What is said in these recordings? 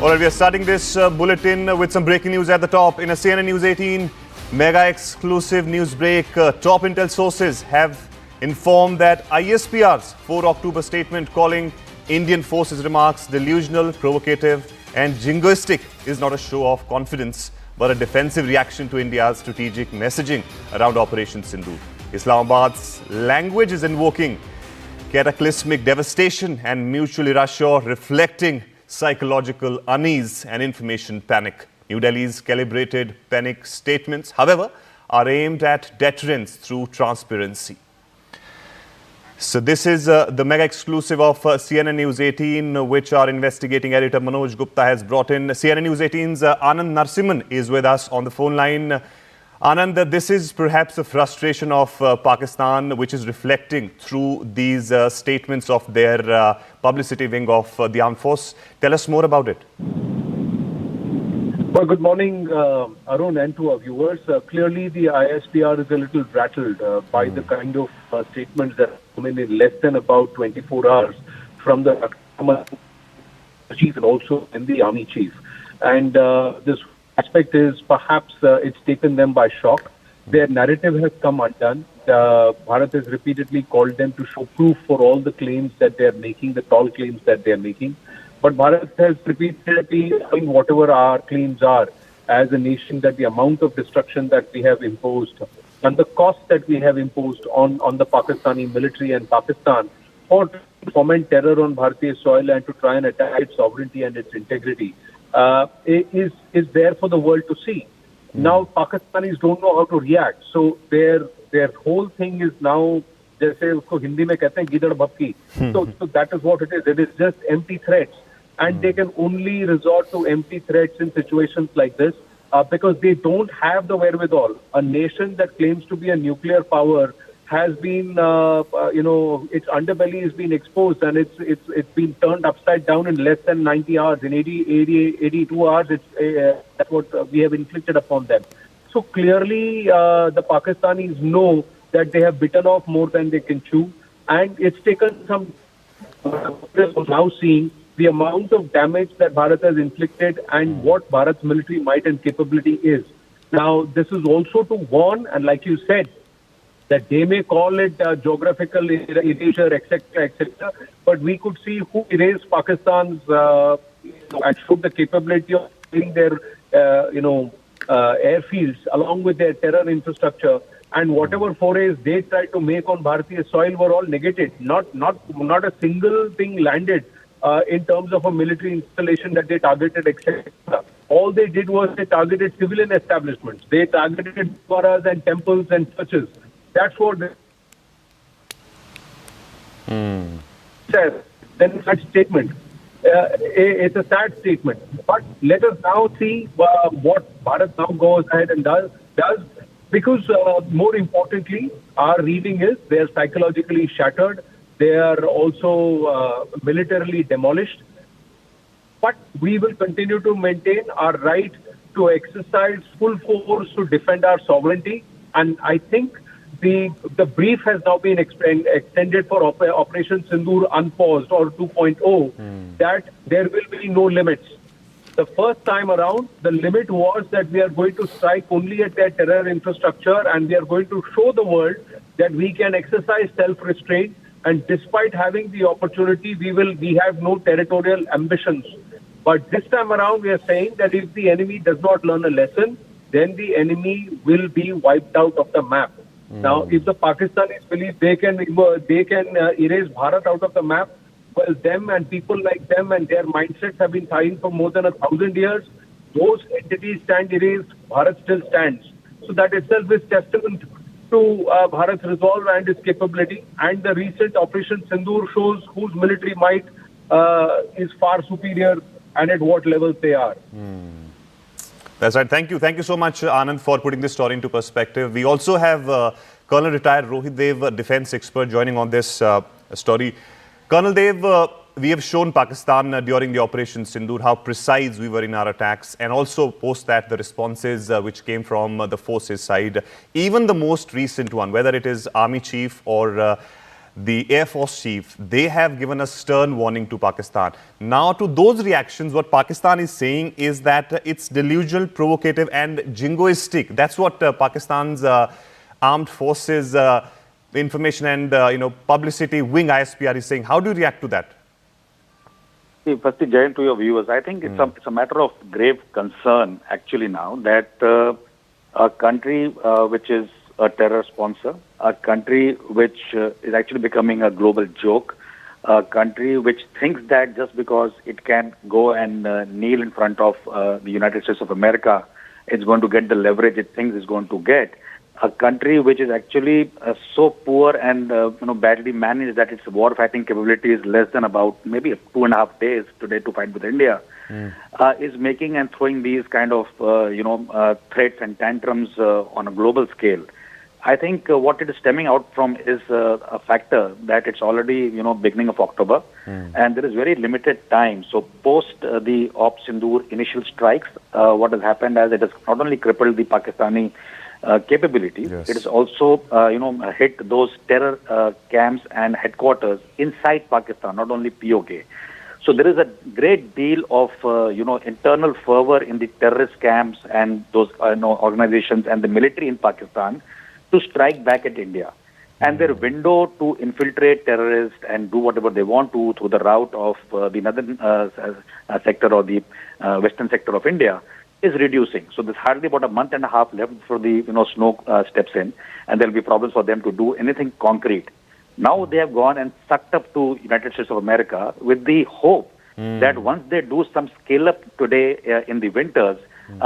All right, we are starting this bulletin with some breaking news at the top. In a CNN News 18 mega exclusive news break, top intel sources have informed that ISPR's 4 October statement calling Indian forces remarks delusional, provocative and jingoistic is not a show of confidence but a defensive reaction to India's strategic messaging around Operation Sindoor. Islamabad's language is invoking cataclysmic devastation and mutual erasure, reflecting psychological unease and information panic. New Delhi's calibrated panic statements, however, are aimed at deterrence through transparency. So this is the mega exclusive of CNN News 18, which our investigating editor Manoj Gupta has brought in. CNN News 18's Anand Narsimhan is with us on the phone line. Anand, this is perhaps a frustration of Pakistan, which is reflecting through these statements of their publicity wing of the armed force. Tell us more about it. Well, good morning, Arun, and to our viewers. Clearly, the ISPR is a little rattled by the kind of statements that come in less than about 24 hours from the chief and also in the army chief. And this aspect is perhaps it's taken them by shock. Their narrative has come undone. Bharat has repeatedly called them to show proof for all the claims that they are making, the tall claims that they are making. But Bharat has repeatedly saying whatever our claims are as a nation, that the amount of destruction that we have imposed and the cost that we have imposed on the Pakistani military and Pakistan for to foment terror on Bharatiya soil and to try and attack its sovereignty and its integrity is there for the world to see. Now Pakistanis don't know how to react, so their whole thing is now, जैसे उसको हिंदी में कहते हैं गिदड़ भपकी. So that is what it is. It is just empty threats, and they can only resort to empty threats in situations like this because they don't have the wherewithal. A nation that claims to be a nuclear power has been, its underbelly has been exposed, and it's been turned upside down in less than 90 hours. In 82 hours, that's what we have inflicted upon them. So clearly, the Pakistanis know that they have bitten off more than they can chew, and it's taken some now seeing the amount of damage that Bharat has inflicted and what Bharat's military might and capability is. Now, this is also to warn, and like you said, that they may call it geographical erasure, etc., but we could see who erased Pakistan's and showed the capability of doing their, airfields along with their terror infrastructure, and whatever forays they tried to make on Bharatiya soil were all negated. Not a single thing landed in terms of a military installation that they targeted, etc. All they did was they targeted civilian establishments. They targeted gurudwaras and temples and churches. That's what they says. Then such statement. It's a sad statement. But let us now see what Bharat now goes ahead and does. Because more importantly, our reading is they are psychologically shattered. They are also militarily demolished. But we will continue to maintain our right to exercise full force to defend our sovereignty. And I think the brief has now been extended for Operation Sindoor Unpaused or 2.0, that there will be no limits. The first time around, the limit was that we are going to strike only at their terror infrastructure, and we are going to show the world that we can exercise self-restraint, and despite having the opportunity, we have no territorial ambitions. But this time around, we are saying that if the enemy does not learn a lesson, then the enemy will be wiped out of the map. Now, if the Pakistanis believe they can erase Bharat out of the map, well, them and people like them and their mindsets have been trying for more than 1,000 years. Those entities stand erased, Bharat still stands. So that itself is testament to Bharat's resolve and its capability. And the recent Operation Sindoor shows whose military might is far superior and at what levels they are. That's right. Thank you. Thank you so much, Anand, for putting this story into perspective. We also have Colonel retired Rohit Dev, a defense expert, joining on this story. Colonel Dev, we have shown Pakistan during the Operation Sindoor how precise we were in our attacks, and also post that the responses which came from the forces side. Even the most recent one, whether it is Army Chief or the Air Force chief, they have given a stern warning to Pakistan. Now, to those reactions, what Pakistan is saying is that it's delusional, provocative and jingoistic. That's what Pakistan's armed forces information and publicity wing ISPR is saying. How do you react to that? See, firstly, Jayan, to your viewers, I think it's a matter of grave concern actually now that a country which is a terror sponsor, a country which is actually becoming a global joke, a country which thinks that just because it can go and kneel in front of the United States of America, it's going to get the leverage it thinks it's going to get. A country which is actually so poor and badly managed that its war fighting capability is less than about maybe 2.5 days today to fight with India, is making and throwing these kind of threats and tantrums on a global scale. I think what it is stemming out from is a factor that it's already beginning of October, and there is very limited time. So post the Sindoor initial strikes, what has happened is it has not only crippled the Pakistani capability, yes, it has also hit those terror camps and headquarters inside Pakistan, not only POK. So there is a great deal of internal fervor in the terrorist camps and those organizations and the military in Pakistan to strike back at India. And their window to infiltrate terrorists and do whatever they want to through the route of the northern sector or the western sector of India is reducing. So there's hardly about a month and a half left before the snow steps in, and there'll be problems for them to do anything concrete. Now they have gone and sucked up to United States of America with the hope that once they do some scale up today in the winters,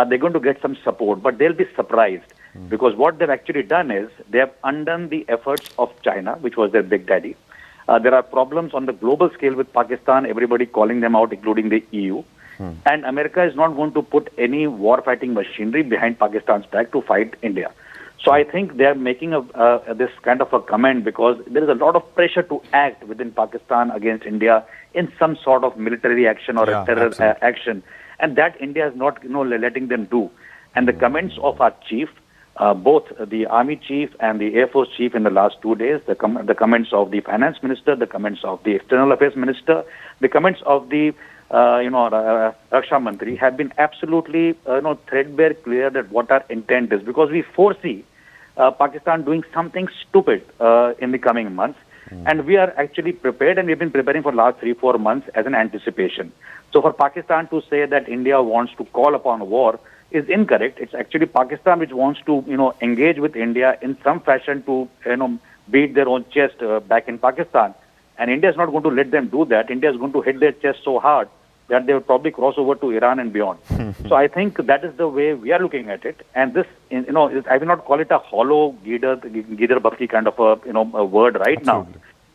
they're going to get some support, but they'll be surprised because what they've actually done is they have undone the efforts of China, which was their big daddy. There are problems on the global scale with Pakistan, everybody calling them out, including the EU. And America is not going to put any war-fighting machinery behind Pakistan's back to fight India. So I think they are making this kind of a comment because there is a lot of pressure to act within Pakistan against India in some sort of military action or a terror action, and that India is not letting them do. And the comments of our chief, both the Army chief and the Air Force chief in the last 2 days, the comments of the Finance Minister, the comments of the External Affairs Minister, the comments of the Raksha Mantri have been absolutely threadbare clear that what our intent is, because we foresee Pakistan doing something stupid in the coming months, and we are actually prepared, and we've been preparing for the last 3-4 months as an anticipation. So for Pakistan to say that India wants to call upon war is incorrect. It's actually Pakistan which wants to engage with India in some fashion to beat their own chest back in Pakistan. And India is not going to let them do that. India is going to hit their chest so hard that they will probably cross over to Iran and beyond. So I think that is the way we are looking at it. And this, I will not call it a hollow Gidar Bakri kind of a word right now.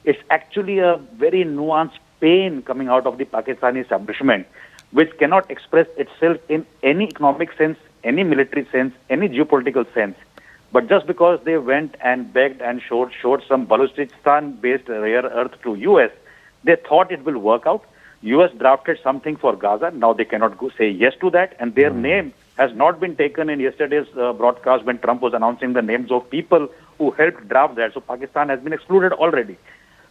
It's actually a very nuanced pain coming out of the Pakistani establishment, which cannot express itself in any economic sense, any military sense, any geopolitical sense. But just because they went and begged and showed some Balochistan-based rare earth to US, they thought it will work out. US drafted something for Gaza. Now they cannot say yes to that. And their name has not been taken in yesterday's broadcast when Trump was announcing the names of people who helped draft that. So Pakistan has been excluded already.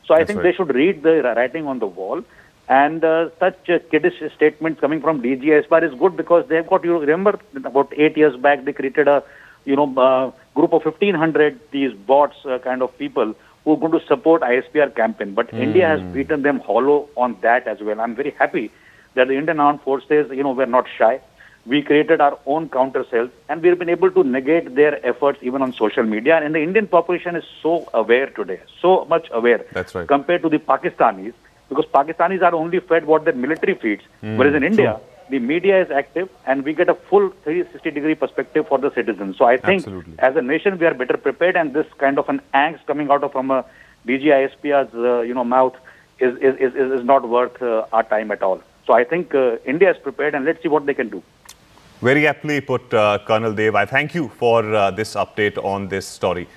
So I think they should read the writing on the wall. And such kiddish statements coming from DG ISPR is good because they've got, you remember, about 8 years back, they created a group of 1,500 these bots kind of people who are going to support ISPR campaign. But India has beaten them hollow on that as well. I'm very happy that the Indian Armed Forces, were not shy. We created our own counter cells, and we've been able to negate their efforts even on social media. And the Indian population is so aware today, so much aware. That's right. Compared to the Pakistanis, because Pakistanis are only fed what their military feeds, whereas in India, the media is active and we get a full 360-degree perspective for the citizens. So I think as a nation, we are better prepared, and this kind of an angst coming out of from a DG ISPR's mouth is not worth our time at all. So I think India is prepared, and let's see what they can do. Very aptly put, Colonel Dev. I thank you for this update on this story.